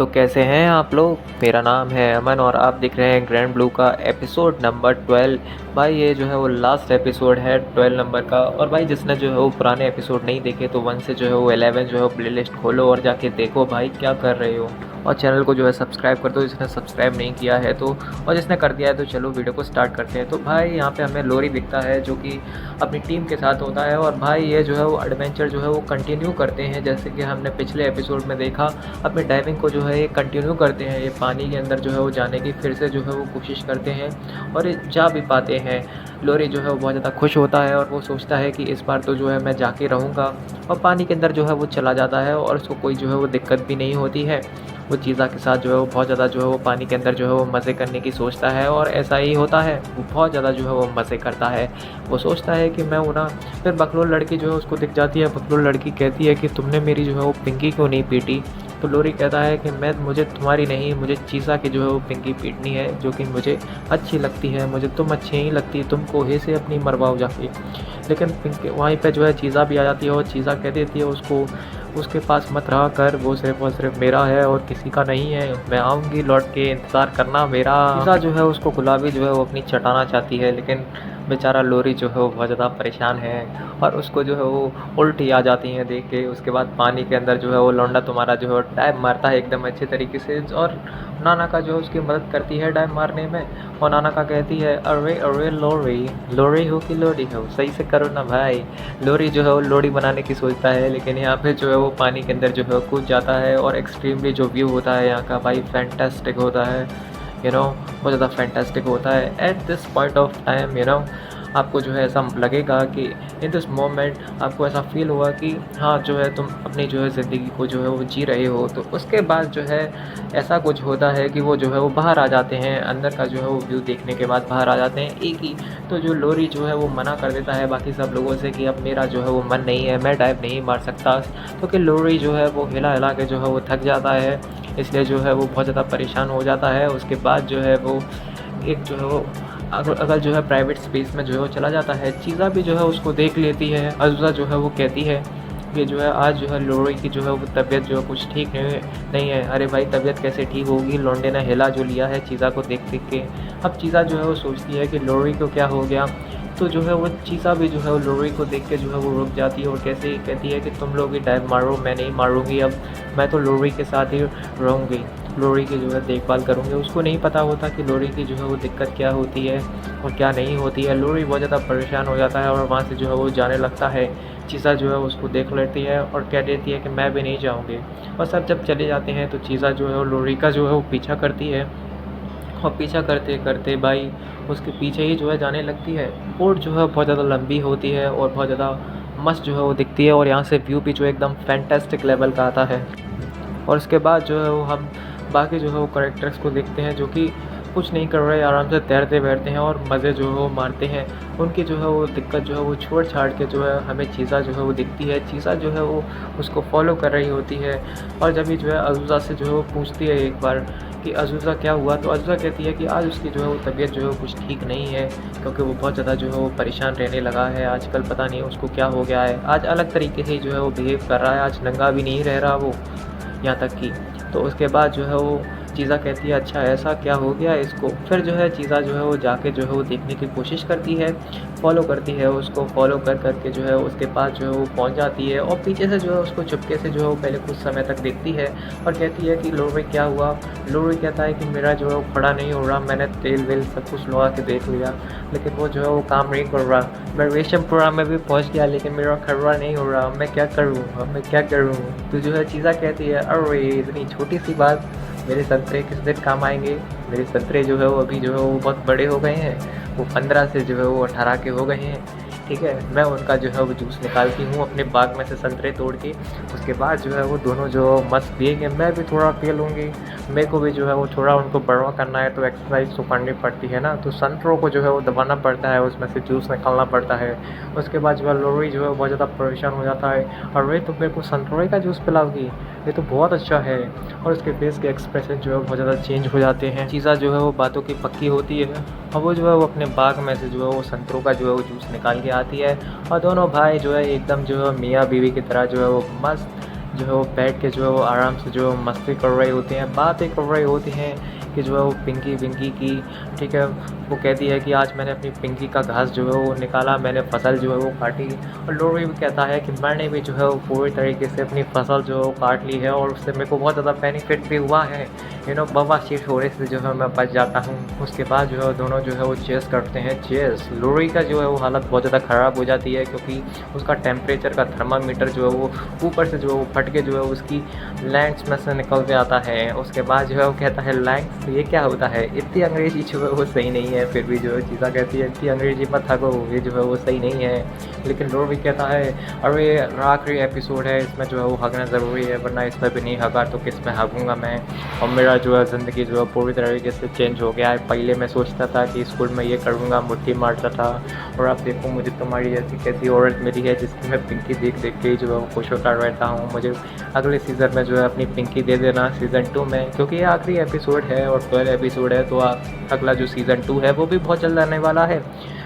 तो कैसे हैं आप लोग। मेरा नाम है अमन और आप देख रहे हैं ग्रैंड ब्लू का एपिसोड नंबर 12। भाई ये जो है वो लास्ट एपिसोड है 12 नंबर का। और भाई जिसने जो है वो पुराने एपिसोड नहीं देखे तो 1 से जो है वो 11 जो है वो प्लेलिस्ट खोलो और जाके देखो भाई क्या कर रहे हो। और चैनल को जो है सब्सक्राइब कर दो जिसने सब्सक्राइब नहीं किया है तो, और जिसने कर दिया है तो चलो वीडियो को स्टार्ट करते हैं। तो भाई यहाँ पे हमें लोरी दिखता है जो कि अपनी टीम के साथ होता है। और भाई ये जो है वो एडवेंचर जो है वो कंटिन्यू करते हैं, जैसे कि हमने पिछले एपिसोड में देखा। अपनी डाइविंग को जो है ये कंटिन्यू करते हैं, ये पानी के अंदर जो है वो जाने की फिर से जो है वो कोशिश करते हैं और ये जा भी पाते हैं। लोरी जो है वो बहुत ज़्यादा खुश होता है और वो सोचता है कि इस बार तो जो है मैं जाके रहूँगा। और पानी के अंदर जो है वो चला जाता है और उसको कोई जो है वो दिक्कत भी नहीं होती है। वो चीज़ा के साथ जो है वो बहुत ज़्यादा जो है वो पानी के अंदर जो है वो मज़े करने की सोचता है और ऐसा ही होता है। वो बहुत ज़्यादा जो है वो मज़े करता है। वो सोचता है कि मैं हूँ ना। फिर बकलोल लड़की जो है उसको दिख जाती है। बकलोल लड़की कहती है कि तुमने मेरी जो है वो पिंकी क्यों नहीं पीटी। तो लोरी कहता है कि मुझे तुम्हारी नहीं, मुझे चीज़ा की जो है वो पिंकी पीटनी है जो कि मुझे अच्छी लगती है। मुझे तुम अच्छी नहीं लगती, तुमको हे से अपनी मरवाओ जाके। लेकिन पिंकी वहीं पे जो है चीज़ा भी आ जाती है और चीज़ा कह देती है उसको उसके पास मत रहा कर, वो सिर्फ और सिर्फ मेरा है और किसी का नहीं है। मैं आऊँगी लौट के, इंतज़ार करना मेरा। चीज़ा जो है उसको गुलाबी जो है वो अपनी चटाना चाहती है, लेकिन बेचारा लोरी जो है वो बहुत ज़्यादा परेशान है और उसको जो है वो उल्टी आ जाती हैं देख के। उसके बाद पानी के अंदर जो है वो लौंडा तुम्हारा जो है डाइव मारता है एकदम अच्छे तरीके से। और नाना का जो है उसकी मदद करती है डाइव मारने में। और नाना का कहती है अरे अरे लोरी, लोरी हो कि लोरी हो, सही से करो ना भाई। लोरी जो है वो लोरी बनाने की सोचता है, लेकिन यहाँ पे जो है वो पानी के अंदर जो है कूद जाता है और एक्सट्रीमली जो व्यू होता है यहाँ का भाई फैंटास्टिक होता है। बहुत ज़्यादा फैंटास्टिक होता है। At this point of time आपको जो है ऐसा लगेगा कि इन दिस मोमेंट आपको ऐसा फील हुआ कि हाँ जो है तुम अपनी जो है ज़िंदगी को जो है वो जी रहे हो। तो उसके बाद जो है ऐसा कुछ होता है कि वो जो है वो बाहर आ जाते हैं, अंदर का जो है वो व्यू देखने के बाद बाहर आ जाते हैं एक ही। तो जो लोरी जो है वो मना कर देता है बाकी सब लोगों से कि अब मेरा जो है वो मन नहीं है, मैं डाइव नहीं मार सकता। क्योंकि लोरी जो है वो हिला हिला के जो है वो थक जाता है, इसलिए जो है वो बहुत ज़्यादा परेशान हो जाता है। उसके बाद जो है वो एक जो है वो अगर जो है प्राइवेट स्पेस में जो है वो चला जाता है। चीज़ा भी जो है उसको देख लेती है। अज़ूज़ा जो है वो कहती है कि जो है आज जो है लोरी की जो है वो तबीयत जो है कुछ ठीक नहीं है। अरे भाई तबीयत कैसे ठीक होगी, लौंडे ने हिला जो लिया है चीज़ा को देख देख के। अब चीज़ा जो है वो सोचती है कि लोरी को क्या हो गया। तो जो है वो चीज़ा भी जो है वो लोरी को देख के जो है वो रुक जाती है और कैसे कहती है कि तुम लोग ही डाइव मारो, मैं नहीं मारूंगी। अब मैं तो लोरी के साथ ही रहूँगी, लोरी की जो है देखभाल करूँगी। उसको नहीं पता होता कि लोरी की जो है वो दिक्कत क्या होती है और क्या नहीं होती है। लोरी बहुत ज़्यादा परेशान हो जाता है और वहाँ से जो है वो जाने लगता है। चीज़ा जो है उसको देख लेती है और कह देती है कि मैं भी नहीं जाऊँगी। और सब जब चले जाते हैं तो चीज़ा जो है वो लोरी का जो है वो पीछा करती है और पीछा करते करते भाई उसके पीछे ही जो है जाने लगती है। बोट जो है बहुत ज़्यादा लंबी होती है और बहुत ज़्यादा मस्त जो है वो दिखती है और यहाँ से व्यू भी जो एकदम फैंटास्टिक लेवल का आता है। और उसके बाद जो है वो हम बाकी जो है वो कैरेक्टर्स को देखते हैं जो कि कुछ नहीं कर रहे, आराम से तैरते बैठते हैं और मज़े जो है वो मारते हैं। उनकी जो है वो दिक्कत जो है वो छोड़ छाड़ के जो है हमें चीज़ा जो है वो दिखती है। चीज़ा जो है वो उसको फॉलो कर रही होती है। और जब भी जो है अज़ूज़ा से जो है वो पूछती है एक बार कि अज़ूज़ा क्या हुआ, तो अज़ूज़ा कहती है कि आज उसकी जो है वो तबीयत जो है कुछ ठीक नहीं है, क्योंकि वो बहुत ज़्यादा जो है वो परेशान रहने लगा है आजकल। पता नहीं उसको क्या हो गया है, आज अलग तरीके से जो है वो बिहेव कर रहा है, आज नंगा भी नहीं रह रहा वो यहाँ तक कि। तो उसके बाद जो है वो चीज़ा कहती है अच्छा ऐसा क्या हो गया इसको। फिर जो है चीज़ा जो है वो जाके जो है वो देखने की कोशिश करती है, फॉलो करती है उसको, फॉलो कर करके जो है उसके पास जो है वो पहुंच जाती है और पीछे से जो है उसको चुपके से जो है वो पहले कुछ समय तक देखती है और कहती है कि लोरी क्या हुआ। लोरी कहता है कि मेरा जो है वो खड़ा नहीं हो रहा, मैंने तेल वेल सब कुछ लगा के देख लिया लेकिन वो जो है वो काम नहीं कर रहा। मैं रेशमपुरा में भी पहुँच गया लेकिन मेरा खड़ा नहीं हो रहा, मैं क्या करूँ, अब मैं क्या करूँ। तो जो है चीज़ा कहती है अरे इतनी छोटी सी बात, मेरे संतरे किस दिन काम आएंगे। मेरे संतरे जो है वो अभी जो है वो बहुत बड़े हो गए हैं, वो 15 से जो है वो 18 के हो गए हैं। ठीक है, मैं उनका जो है वो जूस निकालती हूँ अपने बाग में से संतरे तोड़ के। उसके बाद जो है वो दोनों जो मस्त पिएंगे, मैं भी थोड़ा पी लूँगी। मेरे को भी जो है वो थोड़ा उनको बड़ा करना है तो एक्सरसाइज तो करनी पड़ती है ना, तो संतरों को जो है वो दबाना पड़ता है, उसमें से जूस निकालना पड़ता है। उसके बाद जो है लोरी जो है बहुत ज़्यादा परेशान हो जाता है, अरे तुम मेरे को संतरे का जूस पिलाओगी, ये तो बहुत अच्छा है। और उसके फेस के एक्सप्रेशन जो है बहुत ज़्यादा चेंज हो जाते हैं। चीज़ा जो है वो बातों की पक्की होती है और वो जो है वो अपने बाग में से जो है वो संतरों का जो है वो जूस निकाल के आती है और दोनों भाई जो है एकदम जो है मियाँ बीवी की तरह जो है वो मस्त जो है वो बैठ के जो है वो आराम से जो है मस्ती कर रहे होते हैं, बातें कर रहे होते हैं कि जो है वो पिंकी विंकी की, ठीक है। वो कहती है कि आज मैंने अपनी पिंकी का घास जो है वो निकाला, मैंने फसल जो है वो काटी। और लोरी भी कहता है कि मैंने भी जो है वो पूरी तरीके से अपनी फसल जो है वो काट ली है और उससे मेरे को बहुत ज़्यादा बेनिफिट भी हुआ है, बवासीर होने से जो है मैं बच जाता हूँ। उसके बाद जो है दोनों जो है वो चेस करते हैं। चेस लोरी का जो है वो हालत बहुत ज़्यादा ख़राब हो जाती है, क्योंकि उसका टेम्परेचर का थर्मामीटर जो है वो ऊपर से जो है वो फट के जो है उसकी लैंग्स में से निकल के आता है। उसके बाद जो है वो कहता है लैंग्स ये क्या होता है, इतनी अंग्रेज़ी जो है वो सही नहीं है। फिर भी जो है चीज़ा कहती है इतनी अंग्रेज़ी मत हगो, ये जो है वो सही नहीं है। लेकिन लोरी कहता है अरे आखिरी एपिसोड है, इसमें जो है वो हगना ज़रूरी है, वरना इसमें भी नहीं हगा तो किस में हगूँगा मैं। और मेरा जो है ज़िंदगी जो है पूरी तरीके से चेंज हो गया है। पहले मैं सोचता था कि स्कूल में ये करूँगा, मुट्ठी मारता था, और अब देखो मुझे तुम्हारी जैसी कैसी औरत मिली है जिसकी मैं पिंकी देख देख के जो है वो खुश होता रहता हूँ। मुझे अगले सीज़न में जो है अपनी पिंकी दे देना सीज़न 2 में, क्योंकि ये आखिरी एपिसोड है और 12 एपिसोड है, तो अगला जो सीज़न 2 है वो भी बहुत जल्द आने वाला है।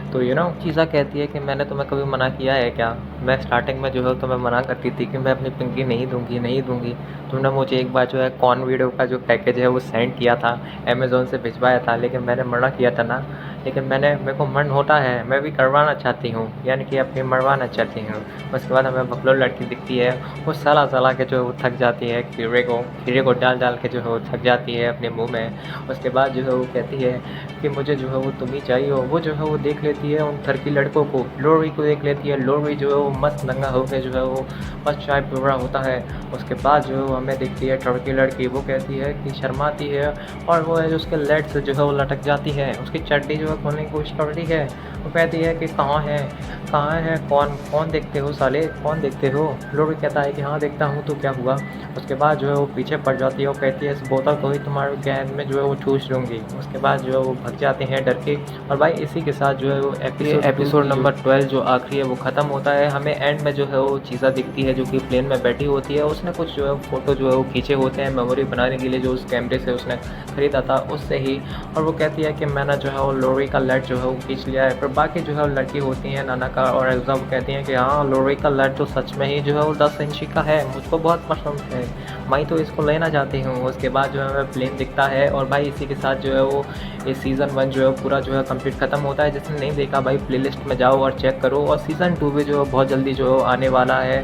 तो चीज़ा कहती है कि मैंने तुम्हें कभी मना किया है क्या? मैं स्टार्टिंग में जो है तुम्हें मना करती थी कि मैं अपनी पिंकी नहीं दूँगी, नहीं दूँगी। तुमने मुझे एक बार जो है कॉर्न वीडियो का जो पैकेज है वो सेंड किया था, अमेज़न से भिजवाया था, लेकिन मैंने मना किया था ना। लेकिन मेरे को मन होता है, मैं भी करवाना चाहती हूँ, यानी कि अपनी मरवाना चाहती हूँ। उसके बाद हमें बकलोल लड़की दिखती है, वो सला-सला के जो है वो थक जाती है, खीरे को डाल-डाल के जो है वो थक जाती है अपने मुँह में। उसके बाद जो है वो कहती है कि मुझे जो है वो तुम ही चाहिए हो। वो जो है वो देख लेती है उन टर्की लड़कों को, लोरी को देख लेती है। लोरी जो है वो मस्त नंगा होकर जो है वो मस्त चाय पी रहा होता है। उसके बाद जो है वो हमें दिखती है टर्की लड़की, वो कहती है कि शर्माती है, और वो है जो उसके लेग से जो है वो लटक जाती है, उसकी चड्डी जो है खोलने की कोशिश करती है। वो कहती है कि कहाँ है, कौन देखते हो साले, कौन देखते हो? लोरी कहता है कि हाँ देखता हूँ, तो क्या हुआ? उसके बाद जो है वो पीछे पड़ जाती है, वो कहती है इस बोतल को ही तुम्हारे गैन में जो है वो ठूस लूँगी। उसके बाद जो है वो भग जाते हैं डर के। और भाई इसी के साथ जो है वो एपिसोड नंबर 12 जो आखिरी है वो ख़त्म होता है। हमें एंड में जो है वो चीज़ा दिखती है जो कि प्लेन में बैठी होती है। उसने कुछ जो है फ़ोटो जो है वो खींचे होते हैं मेमोरी बनाने के लिए, जो उस कैमरे से उसने ख़रीदा था उससे ही। और वो कहती है कि मैंने जो है वो लोरी का लैट जो है वो खींच लिया है। पर बाकी जो है वो लड़की होती हैं नाना का और एल्जा, वो कहती हैं कि हाँ लोरी का लैट तो सच में ही जो है वो 10 इंची का है, मुझको बहुत पसंद है, मैं तो इसको लेना चाहती हूँ। उसके बाद जो है हमें प्लेन दिखता है। और भाई इसी के साथ जो है वो ये सीज़न 1 जो है पूरा जो है कंप्लीट ख़त्म होता है। जिसने नहीं देखा भाई प्लेलिस्ट में जाओ और चेक करो। और सीज़न 2 भी जो है बहुत जल्दी जो है आने वाला है।